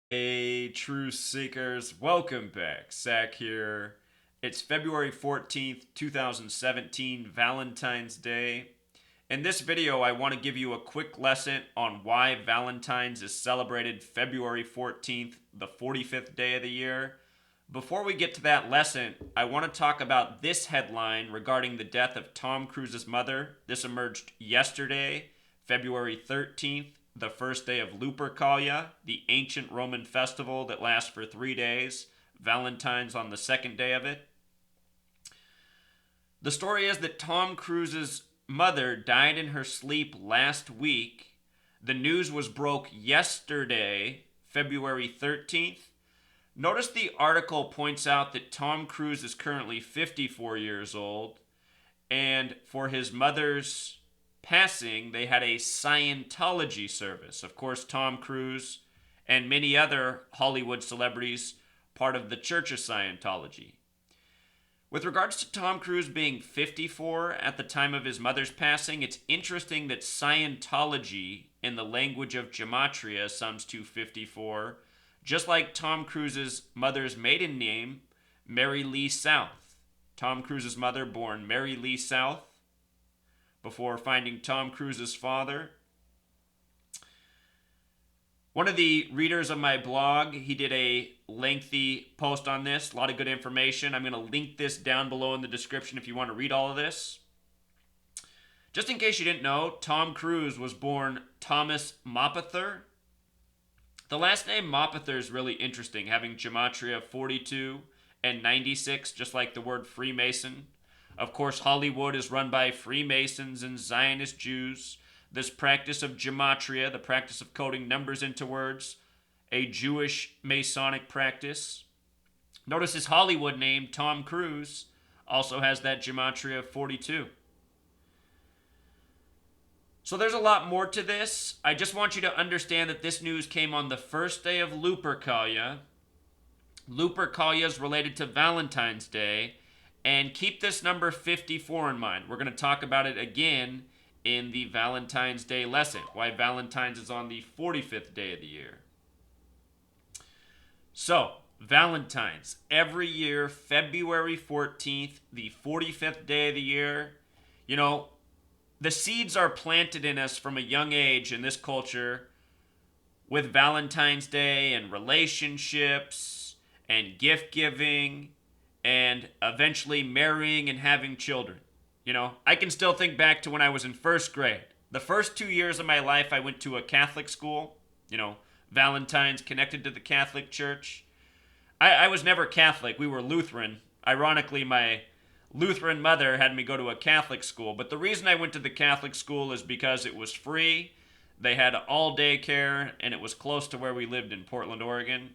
Hey, True Seekers, welcome back. Zach here. It's February 14th, 2017, Valentine's Day. In this video, I want to give you a quick lesson on why Valentine's is celebrated February 14th, the 45th day of the year. Before we get to that lesson, I want to talk about this headline regarding the death of Tom Cruise's mother. This emerged yesterday, February 13th, the first day of Lupercalia, the ancient Roman festival that lasts for 3 days. Valentine's on the second day of it. The story is that Tom Cruise's mother died in her sleep last week. The news was broke yesterday, February 13th. Notice the article points out that Tom Cruise is currently 54 years old, and for his mother's passing, they had a Scientology service. Of course, Tom Cruise and many other Hollywood celebrities part of the Church of Scientology. With regards to Tom Cruise being 54 at the time of his mother's passing, it's interesting that Scientology, in the language of Gematria, sums to 54, just like Tom Cruise's mother's maiden name, Mary Lee South. Tom Cruise's mother born Mary Lee South before finding Tom Cruise's father. One of the readers of my blog, he did a lengthy post on this, a lot of good information. I'm going to link this down below in the description if you want to read all of this. Just in case you didn't know, Tom Cruise was born Thomas Mopather. The last name Mopather is really interesting, having gematria 42 and 96, just like the word Freemason. Of course, Hollywood is run by Freemasons and Zionist Jews. This practice of gematria, the practice of coding numbers into words, a Jewish Masonic practice. Notice his Hollywood name, Tom Cruise, also has that gematria 42. So there's a lot more to this. I just want you to understand that this news came on the first day of Lupercalia. Lupercalia is related to Valentine's Day. And keep this number 54 in mind. We're going to talk about it again in the Valentine's Day lesson, why Valentine's is on the 45th day of the year. So, Valentine's, every year, February 14th, the 45th day of the year. You know, the seeds are planted in us from a young age in this culture with Valentine's Day and relationships and gift giving and eventually marrying and having children. You know, I can still think back to when I was in first grade. The first 2 years of my life, I went to a Catholic school. You know, Valentine's connected to the Catholic Church. I was never Catholic. We were Lutheran. Ironically, my Lutheran mother had me go to a Catholic school. But the reason I went to the Catholic school is because it was free. They had all day care, and it was close to where we lived in Portland, Oregon.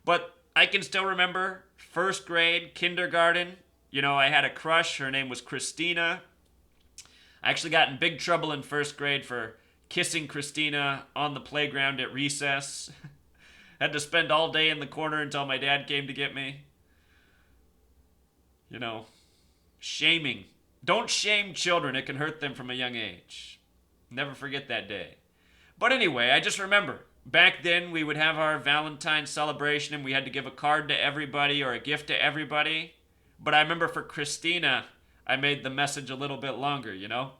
But I can still remember first grade, kindergarten. You know, I had a crush. Her name was Christina. I actually got in big trouble in first grade for kissing Christina on the playground at recess. Had to spend all day in the corner until my dad came to get me. You know, shaming. Don't shame children. It can hurt them from a young age. Never forget that day. But anyway, I just remember back then we would have our Valentine's celebration and we had to give a card to everybody or a gift to everybody. But I remember for Christina, I made the message a little bit longer, you know?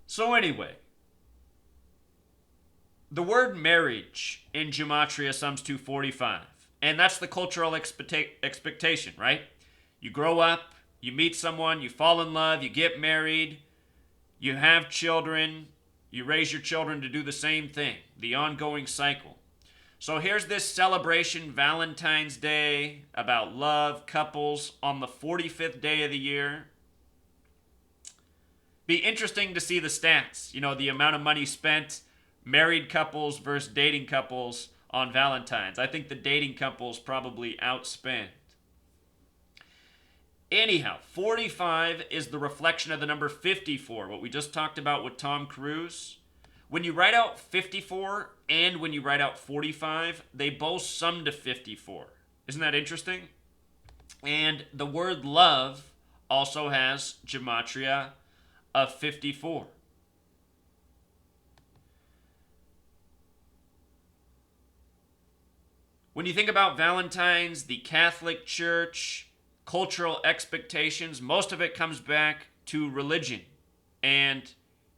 So anyway, the word marriage in Gematria sums to 45. And that's the cultural expectation, right? You grow up, you meet someone, you fall in love, you get married, you have children, you raise your children to do the same thing, the ongoing cycle. So here's this celebration, Valentine's Day, about love, couples, on the 45th day of the year. Be interesting to see the stats, you know, the amount of money spent, married couples versus dating couples on Valentine's. I think the dating couples probably outspend. Anyhow, 45 is the reflection of the number 54, what we just talked about with Tom Cruise. When you write out 54 and when you write out 45, they both sum to 54. Isn't that interesting? And the word love also has gematria of 54. When you think about Valentine's, the Catholic Church, cultural expectations, most of it comes back to religion. And,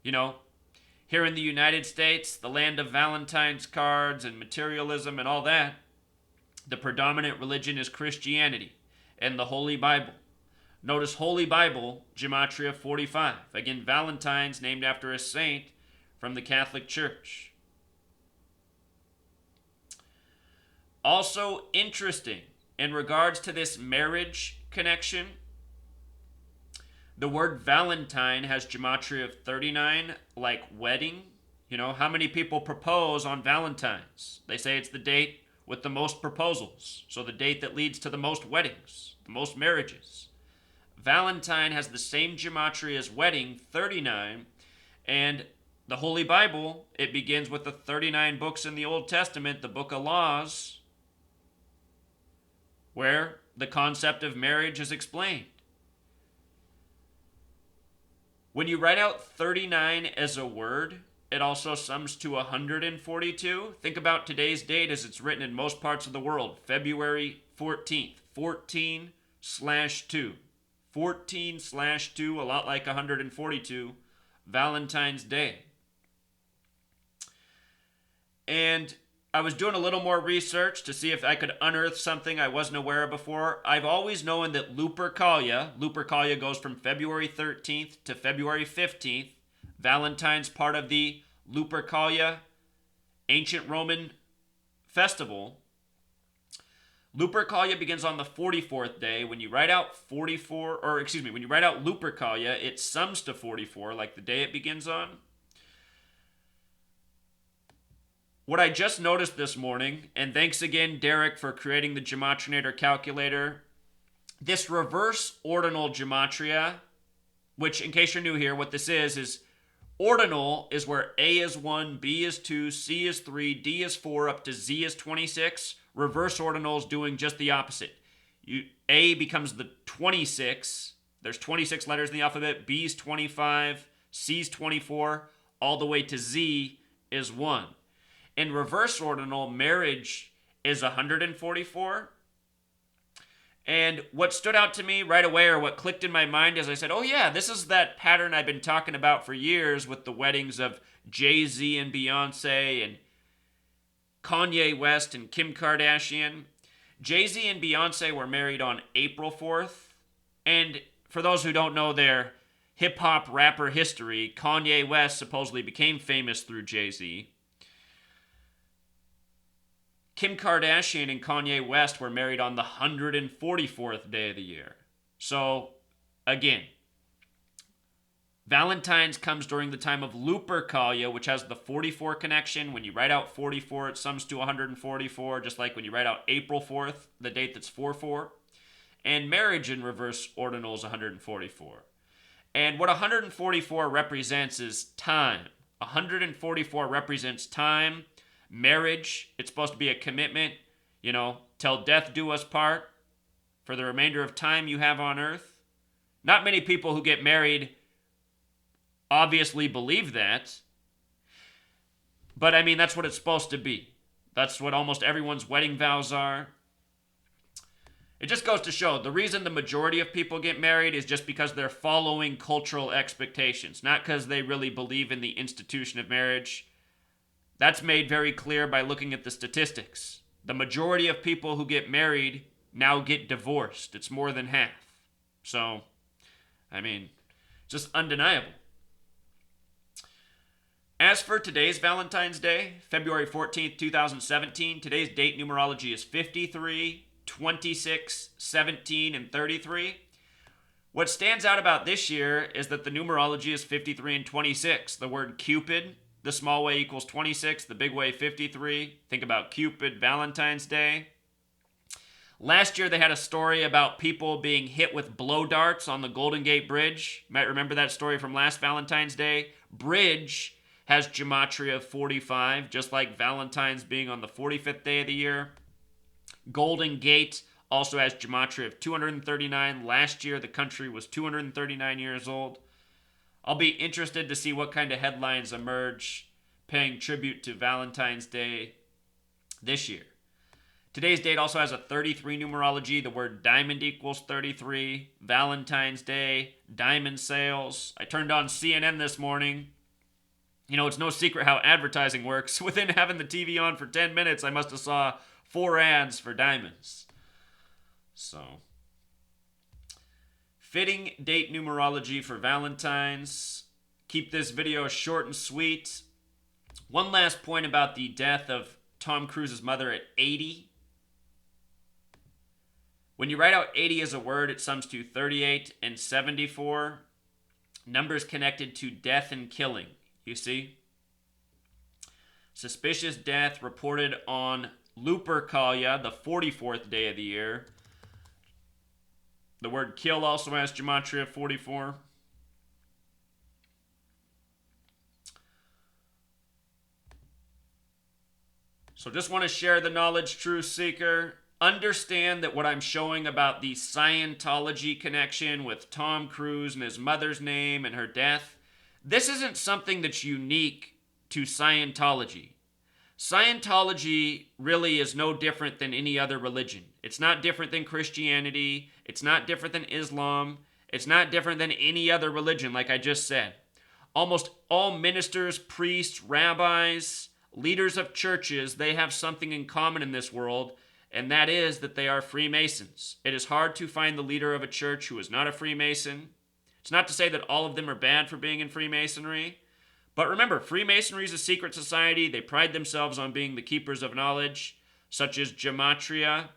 you know, here in the United States, the land of Valentine's cards and materialism and all that, the predominant religion is Christianity and the Holy Bible. Notice Holy Bible, Gematria 45. Again, Valentine's named after a saint from the Catholic Church. Also interesting, in regards to this marriage connection, the word Valentine has gematria of 39, like wedding. You know, how many people propose on Valentine's? They say it's the date with the most proposals. So the date that leads to the most weddings, the most marriages. Valentine has the same gematria as wedding, 39, and the Holy Bible, it begins with the 39 books in the Old Testament, the book of laws, where the concept of marriage is explained. When you write out 39 as a word, it also sums to 142. Think about today's date as it's written in most parts of the world, February 14th, 14/2. 14/2, a lot like 142, Valentine's Day. And I was doing a little more research to see if I could unearth something I wasn't aware of before. I've always known that Lupercalia goes from February 13th to February 15th. Valentine's part of the Lupercalia ancient Roman festival. Lupercalia begins on the 44th day. When you write out when you write out Lupercalia, it sums to 44, like the day it begins on. What I just noticed this morning, and thanks again, Derek, for creating the Gematrinator calculator, this reverse ordinal gematria, which, in case you're new here, what this is ordinal is where A is 1, B is 2, C is 3, D is 4, up to Z is 26. Reverse ordinal is doing just the opposite. A becomes the 26. There's 26 letters in the alphabet. B's 25, C's 24, all the way to Z is 1. In reverse ordinal, marriage is 144. And what stood out to me right away, or what clicked in my mind, is I said, oh yeah, this is that pattern I've been talking about for years with the weddings of Jay-Z and Beyonce and Kanye West and Kim Kardashian. Jay-Z and Beyonce were married on April 4th. And for those who don't know their hip-hop rapper history, Kanye West supposedly became famous through Jay-Z. Kim Kardashian and Kanye West were married on the 144th day of the year. So, again, Valentine's comes during the time of Lupercalia, which has the 44 connection. When you write out 44, it sums to 144, just like when you write out April 4th, the date that's 4/4. And marriage in reverse ordinal is 144. And what 144 represents is time. 144 represents time. Marriage, it's supposed to be a commitment, till death do us part, for the remainder of time you have on earth. Not many people who get married obviously believe that, but I mean, that's what it's supposed to be. That's what almost everyone's wedding vows are. It just goes to show the reason the majority of people get married is just because they're following cultural expectations, not because they really believe in the institution of marriage. That's made very clear by looking at the statistics. The majority of people who get married now get divorced. It's more than half. So, I mean, just undeniable. As for today's Valentine's Day, February 14th, 2017, today's date numerology is 53, 26, 17, and 33. What stands out about this year is that the numerology is 53 and 26. The word Cupid, the small way equals 26, the big way 53. Think about Cupid, Valentine's Day. Last year they had a story about people being hit with blow darts on the Golden Gate Bridge. You might remember that story from last Valentine's Day. Bridge has gematria of 45, just like Valentine's being on the 45th day of the year. Golden Gate also has gematria of 239. Last year the country was 239 years old. I'll be interested to see what kind of headlines emerge paying tribute to Valentine's Day this year. Today's date also has a 33 numerology. The word diamond equals 33. Valentine's Day, diamond sales. I turned on CNN this morning. You know, it's no secret how advertising works. Within having the TV on for 10 minutes, I must have saw 4 ads for diamonds. So, fitting date numerology for Valentine's. Keep this video short and sweet. One last point about the death of Tom Cruise's mother at 80. When you write out 80 as a word, it sums to 38 and 74. Numbers connected to death and killing, you see? Suspicious death reported on Lupercalia, the 44th day of the year. The word kill also has gematria 44. So just want to share the knowledge, truth seeker. Understand that what I'm showing about the Scientology connection with Tom Cruise and his mother's name and her death, this isn't something that's unique to Scientology. Scientology really is no different than any other religion. It's not different than Christianity. It's not different than Islam. It's not different than any other religion, like I just said. Almost all ministers, priests, rabbis, leaders of churches, they have something in common in this world, and that is that they are Freemasons. It is hard to find the leader of a church who is not a Freemason. It's not to say that all of them are bad for being in Freemasonry, but remember, Freemasonry is a secret society. They pride themselves on being the keepers of knowledge, such as gematria.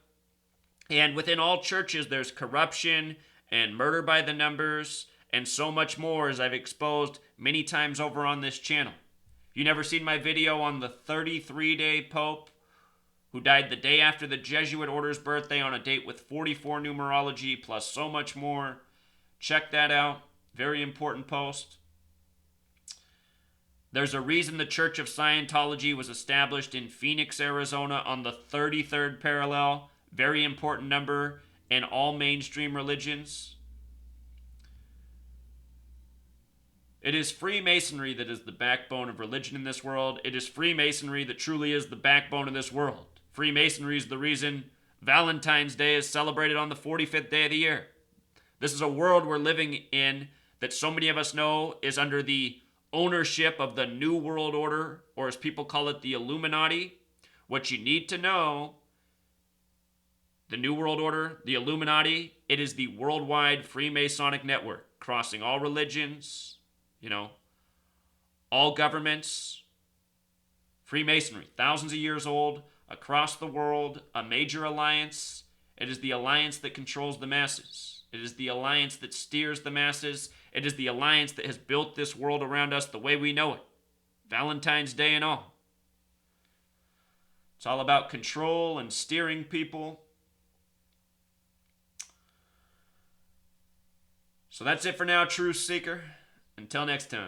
And within all churches, there's corruption and murder by the numbers and so much more, as I've exposed many times over on this channel. You never seen my video on the 33-day Pope who died the day after the Jesuit order's birthday on a date with 44 numerology plus so much more? Check that out. Very important post. There's a reason the Church of Scientology was established in Phoenix, Arizona on the 33rd parallel. Very important number in all mainstream religions. It is Freemasonry that is the backbone of religion in this world. It is Freemasonry that truly is the backbone of this world. Freemasonry is the reason Valentine's Day is celebrated on the 45th day of the year. This is a world we're living in that so many of us know is under the ownership of the New World Order, or as people call it, the Illuminati. What you need to know, the New World Order, the Illuminati, it is the worldwide Freemasonic network, crossing all religions, all governments. Freemasonry, thousands of years old, across the world, a major alliance. It is the alliance that controls the masses. It is the alliance that steers the masses. It is the alliance that has built this world around us the way we know it. Valentine's Day and all. It's all about control and steering people. So that's it for now, Truth Seeker. Until next time.